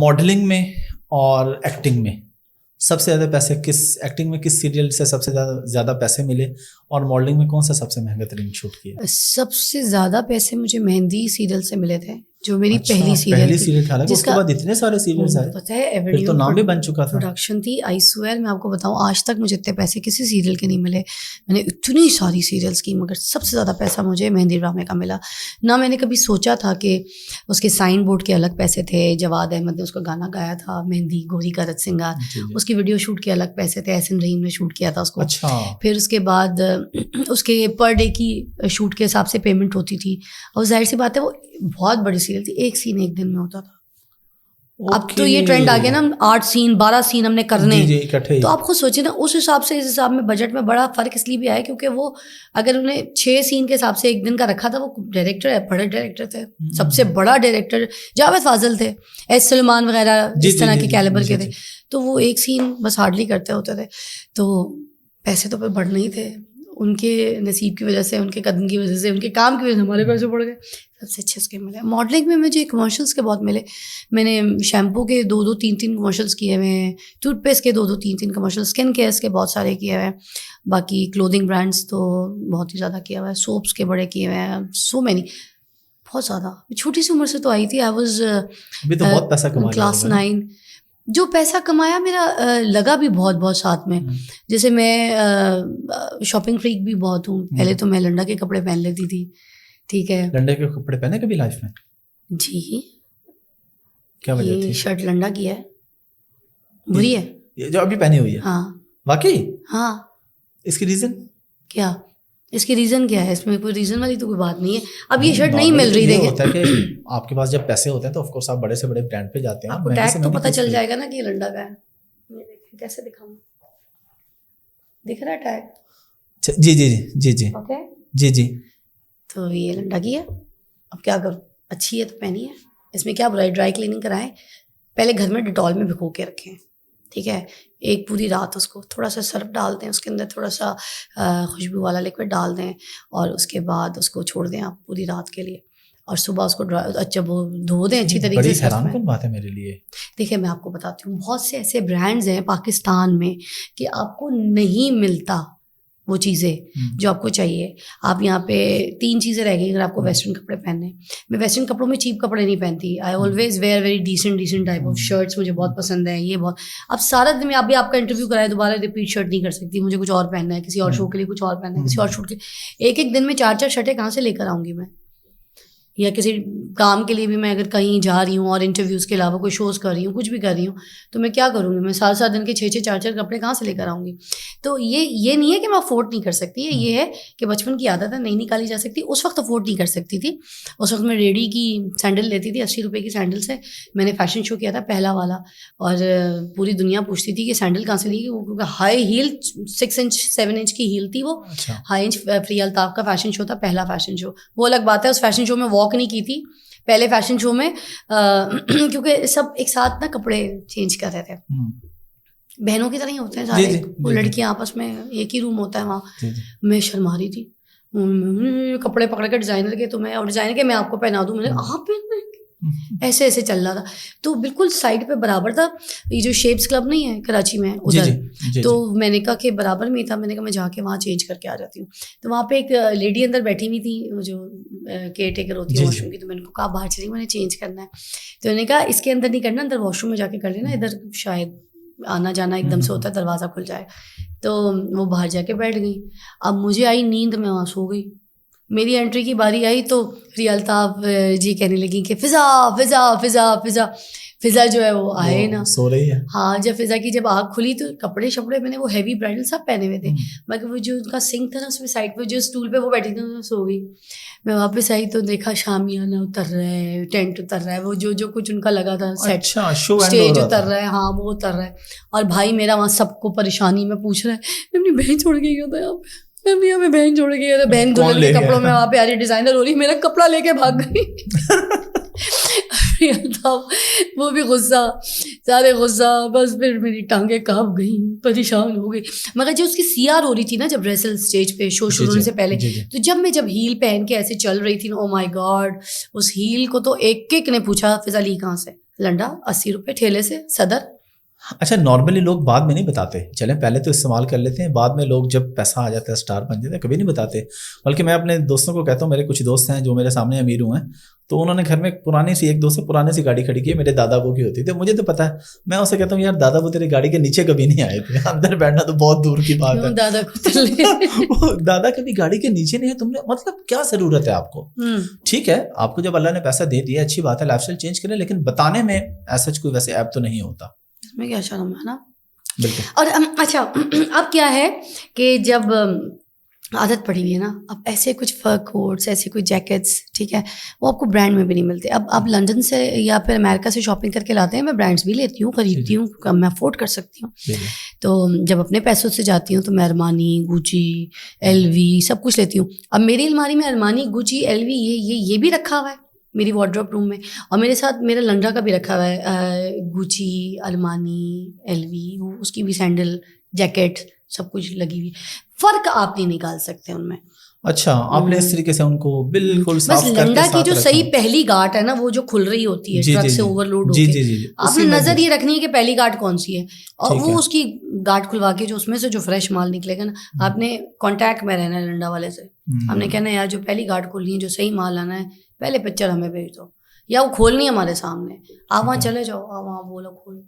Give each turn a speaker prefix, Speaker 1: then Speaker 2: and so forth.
Speaker 1: Modelling में और acting में सबसे ज़्यादा पैसे एक्टिंग में किस सीरियल से सबसे ज़्यादा पैसे मिले, और मॉडलिंग में कौन सा सबसे महंगा तरीन शूट किया?
Speaker 2: सबसे ज़्यादा पैसे मुझे मेहंदी सीरियल से मिले थे, जो मेरी
Speaker 1: अच्छा,
Speaker 2: पहली सीरियल थी,
Speaker 1: था, उसके बाद इतने सारे सीरियल्स आए,
Speaker 2: पता है
Speaker 1: फिर तो नाम भी बन चुका था।
Speaker 2: प्रोडक्शन थी, आई स्वेयर मैं आपको बताऊं आज तक मुझे इतने पैसे किसी सीरियल के नहीं मिले। मैंने इतनी सारी सीरियल्स की, मगर सबसे ज़्यादा पैसा मुझे मेहंदी ड्रामे का मिला। ना मैंने कभी सोचा था कि उसके साइन बोर्ड के अलग पैसे थे, जवाद अहमद ने उसका गाना गाया था मेहंदी गोरी का रत सिंगार, उसकी वीडियो शूट के अलग पैसे थे, एहसन रहीम ने शूट किया था उसको।
Speaker 1: अच्छा। फिर
Speaker 2: उसके बाद उसके पर डे की शूट के हिसाब से पेमेंट होती थी, और जाहिर सी बात है वो बहुत बड़ी सीरियल थी, एक सीन एक दिन में होता था। अब तो ये ट्रेंड आ गया ना, 8 सीन 12 सीन हमने करने, तो आप खुद सोचिए ना, उस हिसाब से इस हिसाब में बजट में बड़ा फर्क इसलिए भी आया क्योंकि वो अगर उन्हें 6 सीन के हिसाब से एक दिन का रखा था, वो डायरेक्टर है, बड़े डायरेक्टर थे, सबसे बड़ा डायरेक्टर जावेद फाजिल थे, एस सलमान वगैरह इस तरह के कैलिबर के थे, तो वो एक सीन बस हार्डली करते होते थे, तो पैसे तो फिर बढ़ने ही थे। उनके नसीब की वजह से, उनके कदम की वजह से, उनके काम की वजह से हमारे पैसे बढ़ गए। सबसे अच्छे उसके मिले। मॉडलिंग में मुझे कमर्शियल्स के बहुत मिले। मैंने शैम्पू के 2-2 3-3 कमर्शियल्स किए हुए हैं, टूथपेस्ट के 2-2 3-3 कमर्शियल, स्किन केयर्स के बहुत सारे किए हुए हैं, बाकी क्लोथिंग ब्रांड्स तो बहुत ही ज़्यादा किया हुआ है, सोप्स के बड़े किए हुए हैं, सो मैनी, बहुत ज़्यादा। छोटी सी उम्र से तो आई थी, आई वॉज क्लास 9। जो पैसा कमाया मेरा लगा भी बहुत बहुत साथ में, जैसे मैं शॉपिंग फ्रीक भी बहुत हूँ। पहले तो मैं लंडा के कपड़े पहन लेती थी, ठीक है।
Speaker 1: लंडे के कपड़े पहने कभी लाइफ में?
Speaker 2: जी।
Speaker 1: क्या वजह थी?
Speaker 2: शर्ट लंडा की है, बुरी है
Speaker 1: ये जो अभी पहनी हुई है।
Speaker 2: हाँ।
Speaker 1: वाकई?
Speaker 2: हाँ।
Speaker 1: इसकी रीजन
Speaker 2: क्या? इसकी रीजन क्या है? इसमें कोई रीजन वाली तो कोई बात नहीं है। अब ये शर्ट नहीं मिल रही, देखे
Speaker 1: होता है कि आपके पास जब पैसे होते हैं तो ऑफ कोर्स आप बड़े से बड़े ब्रांड पे जाते हैं,
Speaker 2: आपको टैग तो पता चल जाएगा ना कि ये लंडा का है। ये देखिए कैसे दिखाऊं, दिख रहा है टैग?
Speaker 1: जी जी जी जी
Speaker 2: ओके
Speaker 1: जी जी।
Speaker 2: तो ये लंडा की है, अब क्या करूं, अच्छी है तो पहनी है, इसमें क्या बुराई। ड्राई क्लीनिंग कराएं, पहले घर में डिटॉल में भिगो के रखें, ठीक है। एक पूरी रात उसको थोड़ा सा सर्फ डाल दें, उसके अंदर थोड़ा सा खुशबू वाला लिक्विड डाल दें, और उसके बाद उसको छोड़ दें आप पूरी रात के लिए, और सुबह उसको अच्छा वो धो दें अच्छी तरीके से।
Speaker 1: बड़ी हैरान कौन बात है मेरे लिए।
Speaker 2: देखिए मैं आपको बताती हूँ, बहुत से ऐसे ब्रांड्स हैं पाकिस्तान में कि आपको नहीं मिलता वो चीज़ें जो आपको चाहिए। आप यहाँ पे 3 चीज़ें रह गई अगर आपको वेस्टर्न कपड़े पहनने। मैं वेस्टर्न कपड़ों में चीप कपड़े नहीं पहनती। I always wear very decent type of shirts, मुझे बहुत पसंद है ये बहुत। अब सारा दिन में आप भी आपका इंटरव्यू कराए, दोबारा रिपीट शर्ट नहीं कर सकती, मुझे कुछ और पहनना है, किसी और शो के लिए कुछ और पहनना है, किसी और शूट के एक दिन में 4-4 शर्टें कहाँ से लेकर आऊँगी मैं, या किसी काम के लिए भी मैं अगर कहीं जा रही हूँ और इंटरव्यूज़ के अलावा कोई शोज़ कर रही हूँ, कुछ भी कर रही हूँ, तो मैं क्या करूँगी, मैं 7-7 दिन के 6-6 4-4 कपड़े कहाँ से लेकर आऊँगी। तो ये नहीं है कि मैं अफोर्ड नहीं कर सकती, ये है कि बचपन की आदत है, नहीं निकाली जा सकती। उस वक्त अफोर्ड नहीं कर सकती थी, उस वक्त मैं रेडी की सैंडल लेती थी 80 रुपये की सैंडल से। मैंने फैशन शो किया था पहला वाला, और पूरी दुनिया पूछती थी कि सैंडल कहाँ से ली, क्योंकि हाई हील 6 इंच 7 इंच की हील थी वो। हाई इंच फ्री अल्ताफ का फैशन शो था, पहला फैशन शो। वो अलग बात है, उस फैशन शो में वॉक नहीं की थी पहले फैशन शो में, क्योंकि सब एक साथ ना कपड़े चेंज कर रहे थे, बहनों की तरह ही होते हैं सारे, वो लड़कियां आपस में एक ही रूम होता है वहाँ। मैं शर्मा रही थी, कपड़े पकड़ के डिजाइनर के, तो मैं और डिजाइनर के मैं आपको पहना दूं, मैंने आप पहन ऐसे ऐसे चल रहा था। तो बिल्कुल साइड पे बराबर था, ये जो शेप्स क्लब नहीं है कराची में उधर, तो मैंने कहा कि बराबर में ही था, मैंने कहा मैं जाके वहाँ चेंज करके आ जाती हूँ। तो वहाँ पे एक लेडी अंदर बैठी हुई थी, जो केयर टेकर होती है वॉशरूम की, तो मैंने कहा बाहर चली, मैंने चेंज करना है। तो मैंने कहा इसके अंदर नहीं करना, अंदर वॉशरूम में जाके कर लेना, इधर शायद आना जाना एकदम से होता है, दरवाज़ा खुल जाए। तो वो बाहर जाके बैठ गई। अब मुझे आई नींद, मैं वहाँ सो गई। मेरी एंट्री की बारी आई तो रिया अल्ताफ जी कहने लगी कि फिज़ा फिज़ा फिज़ा फिज़ा फिज़ा जो है वो आए ना,
Speaker 1: सो रही है।
Speaker 2: हाँ, जब फिज़ा की जब आँख खुली तो कपड़े शपड़े मैंने वो हैवी ब्राइडल सब पहने हुए थे, मगर वो जो उनका सिंक था ना, उसमें साइड पे जो स्टूल पे वो बैठी थी, मैं सो गई। मैं वापस आई तो देखा शामियाना उतर रहा है, टेंट उतर रहा है, वो जो कुछ उनका लगा था सेट, स्टेज उतर रहा है, हाँ वो उतर रहा है। और भाई मेरा वहाँ सबको परेशानी में पूछ रहा है, मैं अपनी बहन छोड़ के गया था यहाँ पे, मैं यहाँ पे बहन छोड़ के गया था, बहन दुल्हन के कपड़ों में वहाँ पे आ रही, डिजाइनर हो रही, मेरा कपड़ा लेके भाग गई। वो भी गुस्सा, सारे गुस्सा, बस फिर मेरी टांगे कांप गई, परेशान हो गई। मगर जो उसकी सीआर हो रही थी ना, जब रेसल स्टेज पे शो शुरू होने से पहले, तो जब हील पहन के ऐसे चल रही थी ना, ओ माय गॉड, उस हील को तो एक एक ने पूछा फिज़ा ली कहाँ से, लंडा 80 रुपये ठेले से सदर।
Speaker 1: अच्छा, नॉर्मली लोग बाद में नहीं बताते, चलें पहले तो इस्तेमाल कर लेते हैं, बाद में लोग जब पैसा आ जाता है, स्टार बन जाते हैं, कभी नहीं बताते। बल्कि मैं अपने दोस्तों को कहता हूँ, मेरे कुछ दोस्त हैं जो मेरे सामने अमीर हुए हैं, तो उन्होंने घर में पुरानी सी, एक दो से पुरानी सी गाड़ी खड़ी की है, मेरे दादा वो की होती थी, मुझे तो पता है। मैं उसे कहता हूँ यार दादा वो तेरी गाड़ी के नीचे कभी नहीं आए थे, अंदर बैठना तो बहुत दूर की बात है।
Speaker 2: दादा को
Speaker 1: वो दादा कभी गाड़ी के नीचे नहीं है, तुमने मतलब क्या जरूरत है आपको। ठीक है, आपको जब अल्लाह ने पैसा दे दिया अच्छी बात है, लाइफस्टाइल चेंज करें, लेकिन बताने में ऐसा कोई वैसे ऐप तो नहीं होता।
Speaker 2: इसमें क्या शर्म है ना।
Speaker 1: बिल्कुल।
Speaker 2: और अच्छा अब क्या है कि जब आदत पड़ी हुई है ना, अब ऐसे कुछ फर कोट्स, ऐसे कुछ जैकेट्स, ठीक है, वो आपको ब्रांड में भी नहीं मिलते। अब आप लंदन से या फिर अमेरिका से शॉपिंग करके लाते हैं, मैं ब्रांड्स भी लेती हूँ, खरीदती हूँ, मैं अफोर्ड कर सकती हूँ। तो जब अपने पैसों से जाती हूँ तो मैं अरमानी, गुची, LV सब कुछ लेती हूँ। अब मेरी अलमारी में अरमानी, गुची, LV ये भी रखा हुआ है मेरी वार्डरोब रूम में, और मेरे साथ मेरा लंडा का भी रखा हुआ है, गुची, अरमानी, LV, उसकी भी सैंडल, जैकेट, सब कुछ लगी हुई। फर्क आप नहीं निकाल सकते उनमें।
Speaker 1: अच्छा, आपने इस तरीके से उनको बिल्कुल साफ
Speaker 2: बस
Speaker 1: करके
Speaker 2: लंडा की
Speaker 1: साथ
Speaker 2: जो
Speaker 1: रखा।
Speaker 2: सही पहली गांठ है ना, वो जो खुल रही होती है
Speaker 1: जी,
Speaker 2: ट्रक
Speaker 1: जी,
Speaker 2: से
Speaker 1: जी।
Speaker 2: ओवरलोड
Speaker 1: जी,
Speaker 2: होके,
Speaker 1: जी, जी, जी।
Speaker 2: आपने
Speaker 1: उसी में
Speaker 2: नजर
Speaker 1: भी।
Speaker 2: ये रखनी है कि पहली गांठ कौन सी है, और
Speaker 1: ठीक
Speaker 2: वो
Speaker 1: है।
Speaker 2: उसकी गांठ खुलवा के जो उसमें से जो फ्रेश माल निकलेगा ना, आपने कांटेक्ट में रहना है लंडा वाले से। हमने कहना है यार जो पहली गांठ खुलनी है, जो सही माल आना है, पहले पिक्चर हमें भेज दो, या वो खोलनी है हमारे सामने, आप वहाँ चले जाओ, आप वहाँ बोलो खोल।